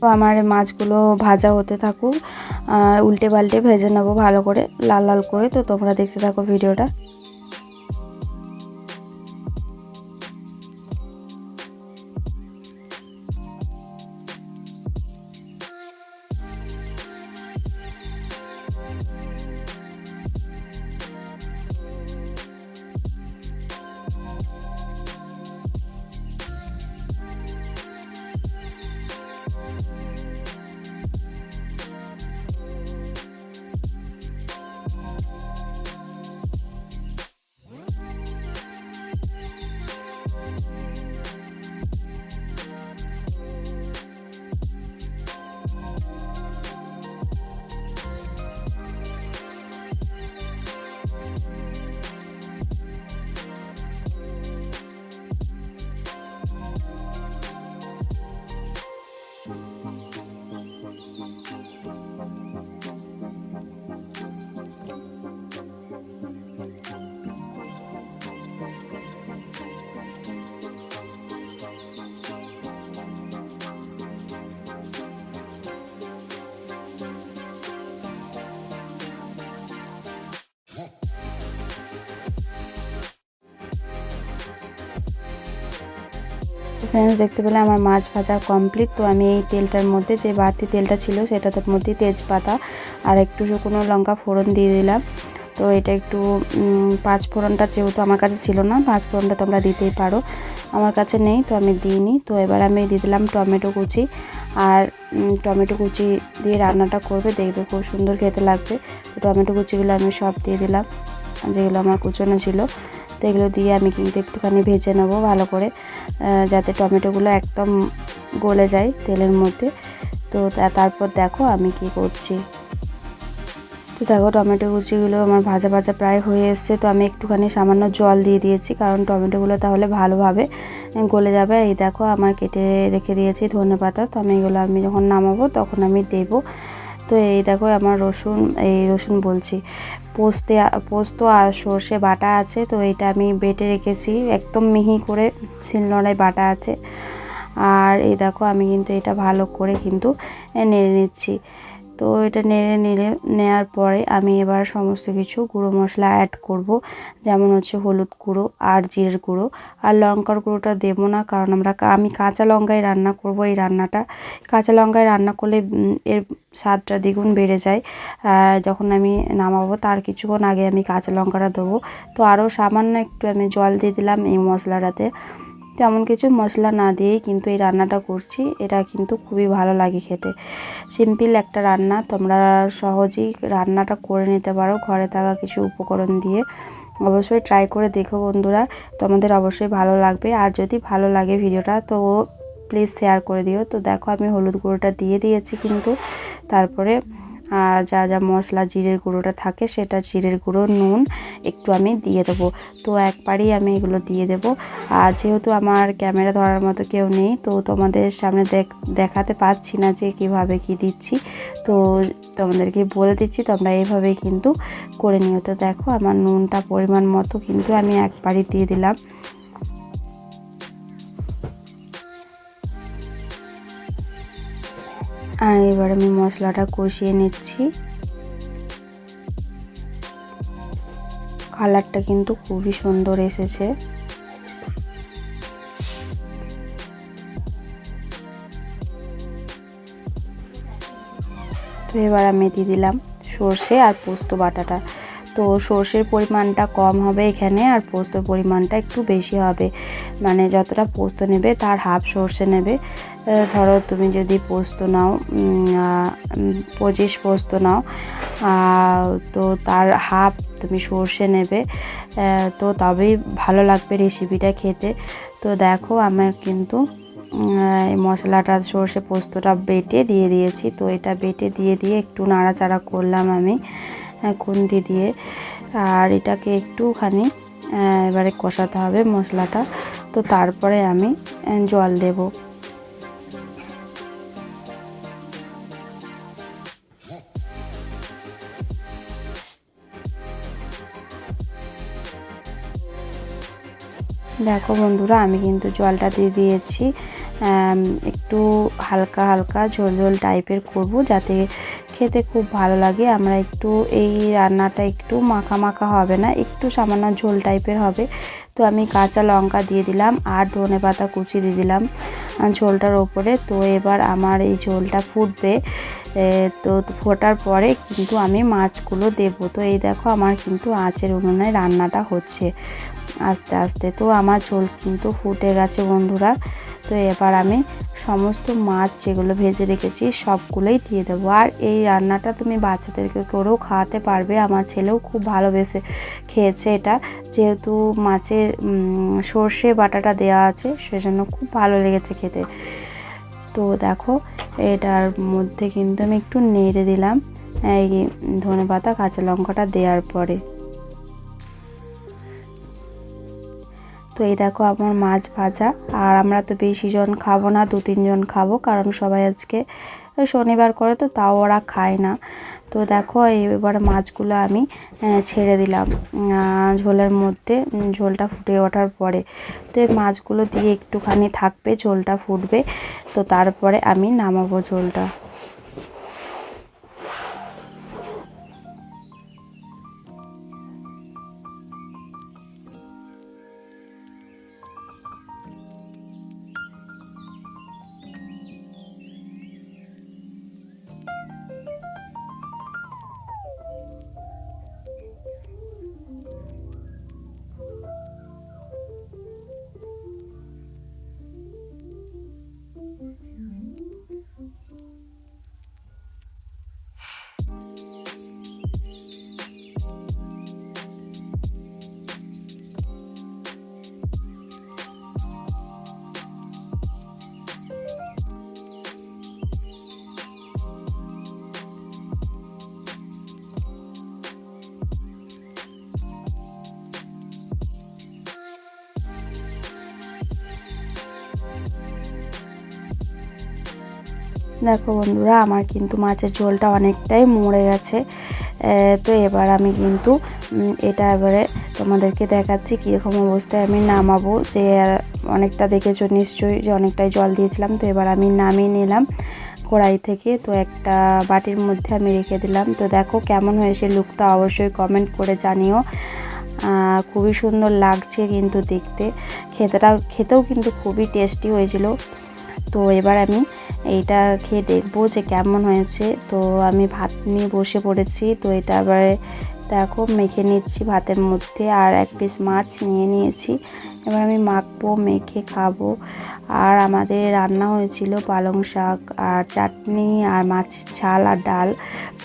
তো আমার মাছগুলো ভাজা হতে থাকুক, উল্টে পাল্টে ভেজে নেবো ভালো করে লাল লাল করে। তো তোমরা দেখতে থাকো ভিডিওটা। फ्रेंड्स देखते पेले आमार माछ भाजा कमप्लीट। तो आमी এই তেলটার মধ্যে যে বাড়তি তেলটা ছিল সেটার মধ্যে তেজপাতা আর একটু শুকনো লঙ্কা ফোড়ন দিয়ে দিলাম। তো এটা একটু পাঁচ ফোড়নটা যেহেতু আমার কাছে ছিল না, পাঁচ ফোড়নটা তোমরা দিতেই পারো, আমার কাছে নেই তো আমি দিইনি। তো এবার আমি দিয়ে দিলাম টমেটো কুচি, আর টমেটো কুচি দিয়ে রান্নাটা করবে দেখবে খুব সুন্দর খেতে লাগবে। তো টমেটো কুচিগুলো আমি সব দিয়ে দিলাম যেগুলো আমার কুচনো ছিল। তো এগুলো দিয়ে আমি কিন্তু একটুখানি ভেজে নেব ভালো করে, যাতে টমেটোগুলো একদম গলে যায় তেলের মধ্যে। তো তারপর দেখো আমি কি করছি। তো দেখো টমেটো কুচিগুলো আমার ভাজা ভাজা প্রায় হয়ে এসছে। তো আমি একটুখানি সামান্য জল দিয়ে দিয়েছি, কারণ টমেটোগুলো তাহলে ভালোভাবে গলে যাবে। এই দেখো আমার কেটে রেখে দিয়েছি ধনেপাতা। তো আমি এগুলো আমি যখন নামাবো তখন আমি দেবো। তো এই দেখো আমার রসুন বলছি পোস্ত আর সর্ষে বাটা আছে। তো এটা আমি বেটে রেখেছি একদম মিহি করে, শিলনোড়ায় বাটা আছে। আর এই দেখো আমি কিন্তু এটা ভালো করে কিন্তু নেড়ে নিচ্ছি। তো এটা নেওয়ার পরে আমি এবার সমস্ত কিছু গুঁড়ো মশলা অ্যাড করব, যেমন হচ্ছে হলুদ গুঁড়ো আর জিরের গুঁড়ো। আর লঙ্কার গুঁড়োটা দেবো না, কারণ আমি কাঁচা লঙ্কায় রান্না করব। এই রান্নাটা কাঁচা লঙ্কায় রান্না করলে এর স্বাদটা দ্বিগুণ বেড়ে যায়। যখন আমি নামাবো তার কিছুক্ষণ আগে আমি কাঁচা লঙ্কাটা দেবো। তো আরও সামান্য একটু আমি জল দিয়ে দিলাম এই মশলাটাতে। তেমন কিছু মশলা না দিয়েই কিন্তু এই রান্নাটা করছি। এটা কিন্তু খুবই ভালো লাগে খেতে, সিম্পল একটা রান্না। তোমরা সহজেই রান্নাটা করে নিতে পারো ঘরে থাকা কিছু উপকরণ দিয়ে। অবশ্যই ট্রাই করে দেখো বন্ধুরা, তোমাদের অবশ্যই ভালো লাগবে। আর যদি ভালো লাগে ভিডিওটা তো প্লিজ শেয়ার করে দিও। তো দেখো আমি হলুদ গুঁড়োটা দিয়ে দিয়েছি কিন্তু, তারপরে আর যা যা মশলা জিরের গুঁড়োটা থাকে সেটা জিরের গুঁড়ো, নুন একটু আমি দিয়ে দেবো। তো একবারই আমি এগুলো দিয়ে দেবো। আর যেহেতু আমার ক্যামেরা ধরার মতো কেউ নেই, তো তোমাদের সামনে দেখাতে পাচ্ছি না যে কিভাবে কি দিচ্ছি। তো তোমাদেরকে বলে দিচ্ছি তোমরা এইভাবেই কিন্তু করে নিও। তো দেখো আমার নুনটা পরিমাণ মতো কিন্তু আমি একবারই দিয়ে দিলাম। আর এবার আমি মশলাটা কষিয়ে নিচ্ছি। কালারটা কিন্তু খুবই সুন্দর এসেছে। তো এবার আমি দিয়ে দিলাম সর্ষে আর পোস্ত বাটাটা। তো সর্ষের পরিমাণটা কম হবে এখানে, আর পোস্তর পরিমাণটা একটু বেশি হবে। মানে যতটা পোস্ত নেবে তার হাফ সর্ষে নেবে। ধরো তুমি যদি পোস্ত নাও 25 পোস্ত নাও, তো তার হাফ তুমি সর্ষে নেবে। তো তবেই ভালো লাগবে রেসিপিটা খেতে। তো দেখো আমার কিন্তু এই মশলাটা সর্ষে পোস্তটা বেটে দিয়ে দিয়েছি। তো এটা বেটে দিয়ে একটু নাড়াচাড়া করলাম আমি খুন্তি দিয়ে। আর এটাকে একটুখানি এবারে কষাতে হবে মশলাটা। তো তারপরে আমি জল দেব। দেখো বন্ধুরা আমি কিন্তু জলটা দিয়ে দিয়েছি। একটু হালকা হালকা ঝোল ঝোল টাইপের করব, যাতে খেতে খুব ভালো লাগে। আমরা একটু এই রান্নাটা একটু মাখা মাখা হবে না, একটু সামান্য ঝোল টাইপের হবে। তো আমি কাঁচা লঙ্কা দিয়ে দিলাম আর ধনেপাতা কুচি দিয়ে দিলাম ঝোলটার ওপরে। তো এবার আমার এই ঝোলটা ফুটবে, তো ফোটার পরে কিন্তু আমি মাছগুলো দেব। তো এই দেখো আমার কিন্তু আঁচের উনুনে রান্নাটা হচ্ছে আস্তে আস্তে। তো আমার ঝোল কিন্তু ফুটে গেছে বন্ধুরা। তো এবার আমি সমস্ত মাছ যেগুলো ভেজে রেখেছি সবগুলোই দিয়ে দেবো। আর এই রান্নাটা তুমি বাচ্চাদেরকে করেও খাওয়াতে পারবে। আমার ছেলেও খুব ভালোবেসে খেয়েছে এটা, যেহেতু মাছের সর্ষে বাটাটা দেওয়া আছে সেজন্য খুব ভালো লেগেছে খেতে। তো দেখো এটার মধ্যে কিন্তু আমি একটু নেড়ে দিলাম এই ধনেপাতা কাঁচা লঙ্কাটা দেওয়ার পরে। তো এই দেখো আমার মাছ ভাজা। আর আমরা তো বেশি জন খাবো না, 2-3 জন খাবো, কারণ সবাই আজকে শনিবার করে তো তাও ওরা খায় না। তো দেখো এবার মাছগুলো আমি ছেড়ে দিলাম ঝোলের মধ্যে, ঝোলটা ফুটে ওঠার পরে। তো এই মাছগুলো দিয়ে একটুখানি থাকবে, ঝোলটা ফুটবে, তো তারপরে আমি নামাবো ঝোলটা। দেখো বন্ধুরা আমার কিন্তু মাছের ঝোলটা অনেকটাই মরে গেছে। তো এবার আমি কিন্তু এটা এবারে তোমাদেরকে দেখাচ্ছি কীরকম অবস্থায় আমি নামাবো। যে অনেকটা দেখেছো নিশ্চয়ই যে অনেকটাই জল দিয়েছিলাম। তো এবার আমি নামিয়ে নিলাম কড়াই থেকে। তো একটা বাটির মধ্যে আমি রেখে দিলাম। তো দেখো কেমন হয়েছে লুকটা অবশ্যই কমেন্ট করে জানিও। খুবই সুন্দর লাগছে কিন্তু দেখতে, খেতেও কিন্তু খুবই টেস্টি হয়েছিল। তো এবার আমি এইটা খেয়ে দেখবো যে কেমন হয়েছে। তো আমি ভাত নিয়ে বসে পড়েছি। তো এটা এবারে দেখো মেখে নিচ্ছি ভাতের মধ্যে, আর এক পিস মাছ নিয়ে নিয়েছি। এবার আমি মাখবো, মেখে খাবো। আর আমাদের রান্না হয়েছিল পালং শাক আর চাটনি আর মাছের ঝাল আর ডাল।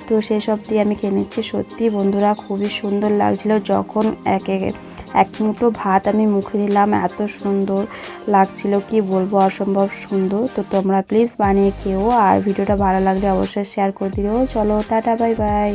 তো সেসব দিয়ে আমি খেয়ে নিচ্ছি। সত্যি বন্ধুরা খুবই সুন্দর লাগছিল। যখন এক মুঠো ভাত আমি মুখে দিলাম, এত সুন্দর লাগছিল কি বলবো, অসম্ভব সুন্দর। তো তোমরা প্লিজ বানিয়ে খেও। আর ভিডিওটা ভালো লাগলে অবশ্যই শেয়ার করে দিও। চলো টাটা, বাই বাই।